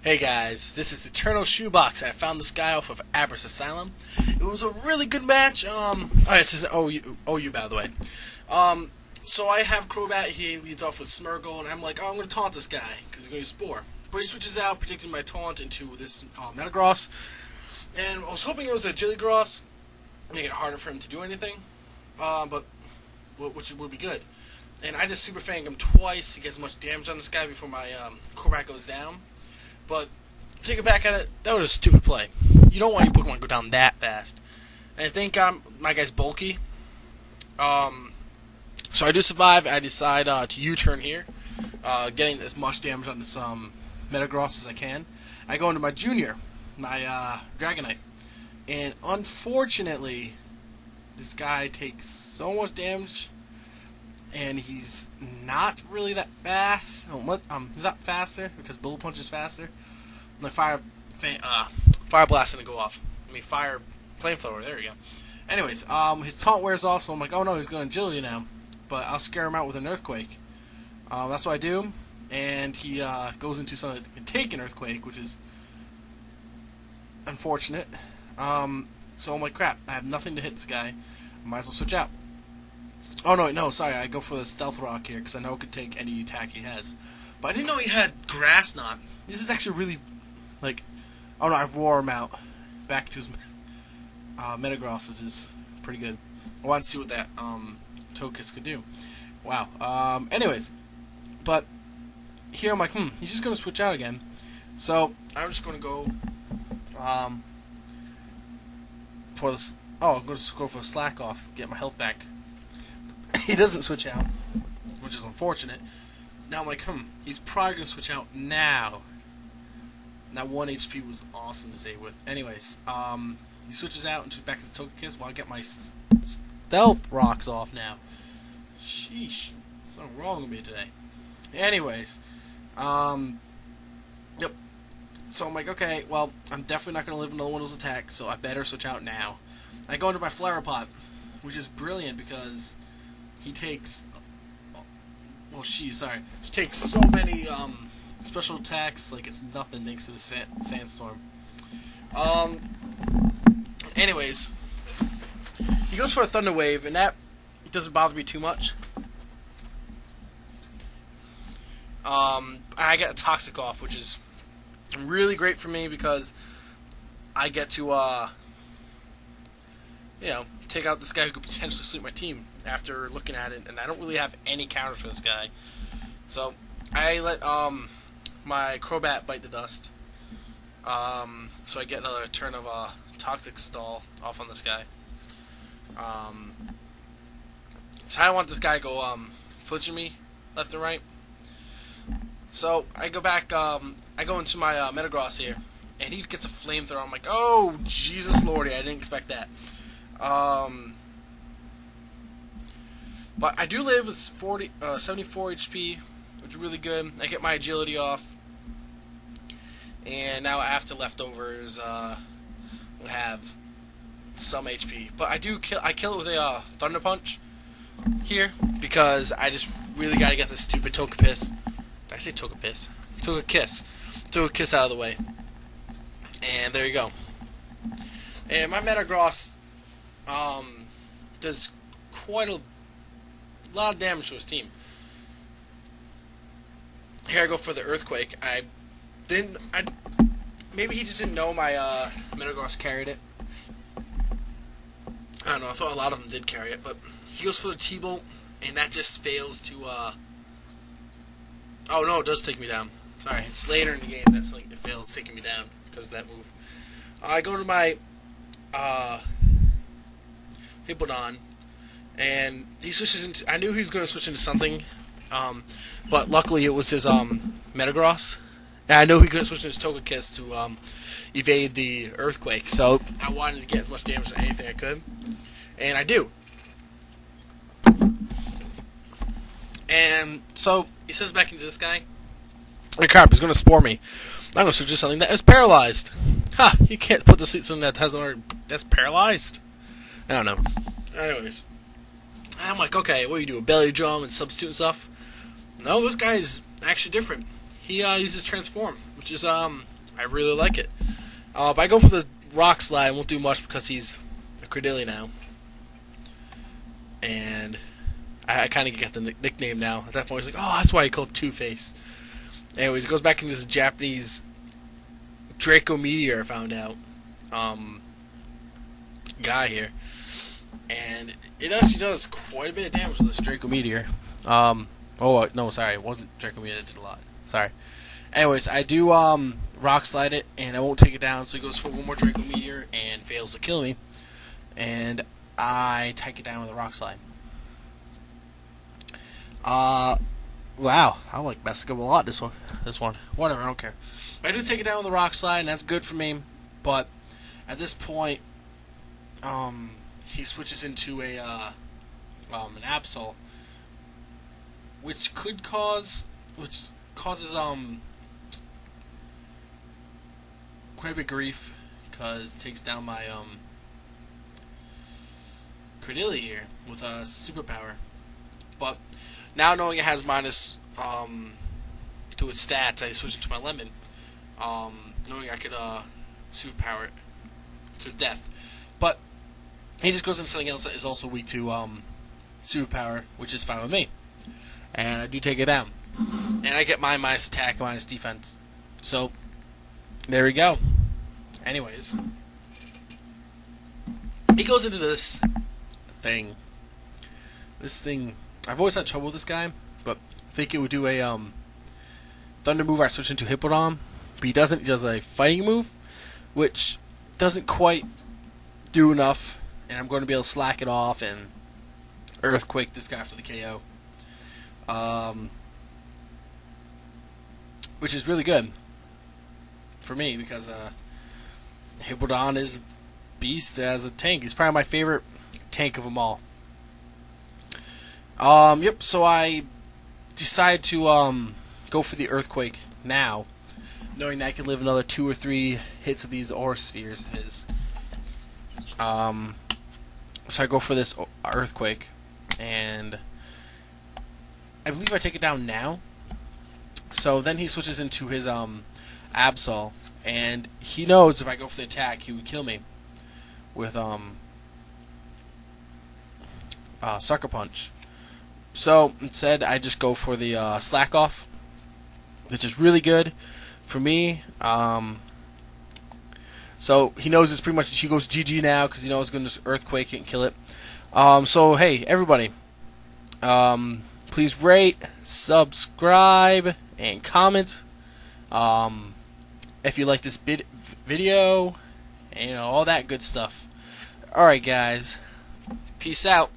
Hey guys, this is Eternalshoebox, and I found this guy off of Abras-asylm. It was a really good match. Alright, this is an OU by the way. So I have Crobat, he leads off with Smirgle, and I'm like, oh, I'm going to taunt this guy, because he's going to use Spore. But he switches out, predicting my taunt into this Metagross, and I was hoping it was a Jilligross, make it harder for him to do anything, which would be good. And I just Super Fang him twice to get as much damage on this guy before my Crobat goes down. But, thinking back at it, that was a stupid play. You don't want your Pokemon to go down that fast. And I think my guy's bulky. So I do survive, and I decide to U-turn here, getting as much damage on this Metagross as I can. I go into my Junior, my Dragonite. And unfortunately, this guy takes so much damage, and he's not really that fast. He's not faster because Bullet Punch is faster. My Fire Blast gonna go off. Fire Flamethrower. There we go. Anyways, his taunt wears off, so I'm like, oh no, he's going to Agility now. But I'll scare him out with an Earthquake. That's what I do, and he goes into something that can take an Earthquake, which is unfortunate. So I'm like, crap, I have nothing to hit this guy. I might as well switch out. Oh no, sorry, I go for the Stealth Rock here, because I know it could take any attack he has. But I didn't know he had Grass Knot. This is actually really, oh no, I wore him out. Back to his Metagross, which is pretty good. I want to see what that Togekiss could do. Wow. Anyways, but here I'm like, he's just going to switch out again. So, I'm just going to go for this. Oh, I'm going to go for a Slack Off to get my health back. He doesn't switch out, which is unfortunate. Now I'm like, he's probably going to switch out now. That 1 HP was awesome to save with. Anyways, he switches out and switches back his Togekiss while I get my Stealth Rocks off now. Sheesh. Something wrong with me today. Anyways, yep. So I'm like, okay, well, I'm definitely not going to live another one of those attacks, so I better switch out now. I go into my Flower Pot, which is brilliant because he takes, she takes so many special attacks, like it's nothing thanks to the Sandstorm. Anyways, he goes for a Thunder Wave, and that doesn't bother me too much. I get a Toxic off, which is really great for me because I get to, take out this guy who could potentially sweep my team after looking at it, and I don't really have any counters for this guy. So I let my Crobat bite the dust. So I get another turn of Toxic Stall off on this guy. So I don't want this guy to go flinching me left and right. So I go back, I go into my Metagross here, and he gets a Flamethrower. I'm like, oh, Jesus Lordy, I didn't expect that. But I do live with 74 HP, which is really good. I get my Agility off. And now after leftovers, I have some HP. But I kill it with a Thunder Punch here, because I just really gotta get this stupid Togepiss. Did I say Togepiss? Togekiss out of the way. And there you go. And my Metagross does quite a lot of damage to his team. Here I go for the Earthquake. Maybe he just didn't know my Metagross carried it. I don't know, I thought a lot of them did carry it, but he goes for the T-Bolt, and that just fails to, oh no, it does take me down. Sorry, it's later in the game that's it fails taking me down because of that move. I go to my, Hippowdon, and he switches into, I knew he was going to switch into something, but luckily it was his, Metagross. And I know he couldn't switch into his Togekiss to evade the Earthquake, so I wanted to get as much damage as anything I could, and I do. And so he sends back into this guy. Oh crap! He's going to Spore me. I'm going to switch to something that is paralyzed. Ha! You can't put something that has that's paralyzed. I don't know. Anyways, I'm like, okay, what do you do? A belly drum and substitute stuff? No, this guy's actually different. he uses transform, which is I really like it. But I go for the rock slide. Won't do much because he's a Credilli now, and I kind of get the nickname now. At that point, he's like, oh, that's why he called Two-Face. Anyways, he goes back into this Japanese Draco Meteor. I found out guy here, and it actually does quite a bit of damage with this Draco Meteor. Oh no, sorry, it wasn't Draco Meteor that did a lot. Sorry. Anyways, I do rock slide it, and I won't take it down. So he goes for one more Draco Meteor and fails to kill me, and I take it down with a rock slide. Wow, I'm like messing up a lot this one. Whatever, I don't care. I do take it down with a rock slide, and that's good for me. But at this point, he switches into an Absol, which causes quite a bit of grief, because it takes down my Credilli here with a superpower. But now knowing it has minus to its stats, I switch it to my Lemon, knowing I could superpower it to death. But he just goes into something else that is also weak to superpower, which is fine with me. And I do take it down. And I get my minus attack, minus defense. So, there we go. Anyways, he goes into this thing. I've always had trouble with this guy, but I think it would do a thunder move. I switch into Hippodon, but he doesn't. He does a fighting move, which doesn't quite do enough, and I'm going to be able to slack it off and Earthquake this guy for the KO. Which is really good for me, because Hippodon is beast as a tank. He's probably my favorite tank of them all. Yep, so I decided to go for the Earthquake now, knowing that I can live another 2 or 3 hits of these Aura Spheres. So I go for this Earthquake, and I believe I take it down now. So then he switches into his Absol, and he knows if I go for the attack, he would kill me with Sucker Punch. So instead, I just go for the Slack Off, which is really good for me. So he knows it's pretty much, he goes GG now, because he knows it's going to Earthquake it and kill it. So hey, everybody, please rate, subscribe, and comment if you like this video, and all that good stuff. Alright guys, peace out.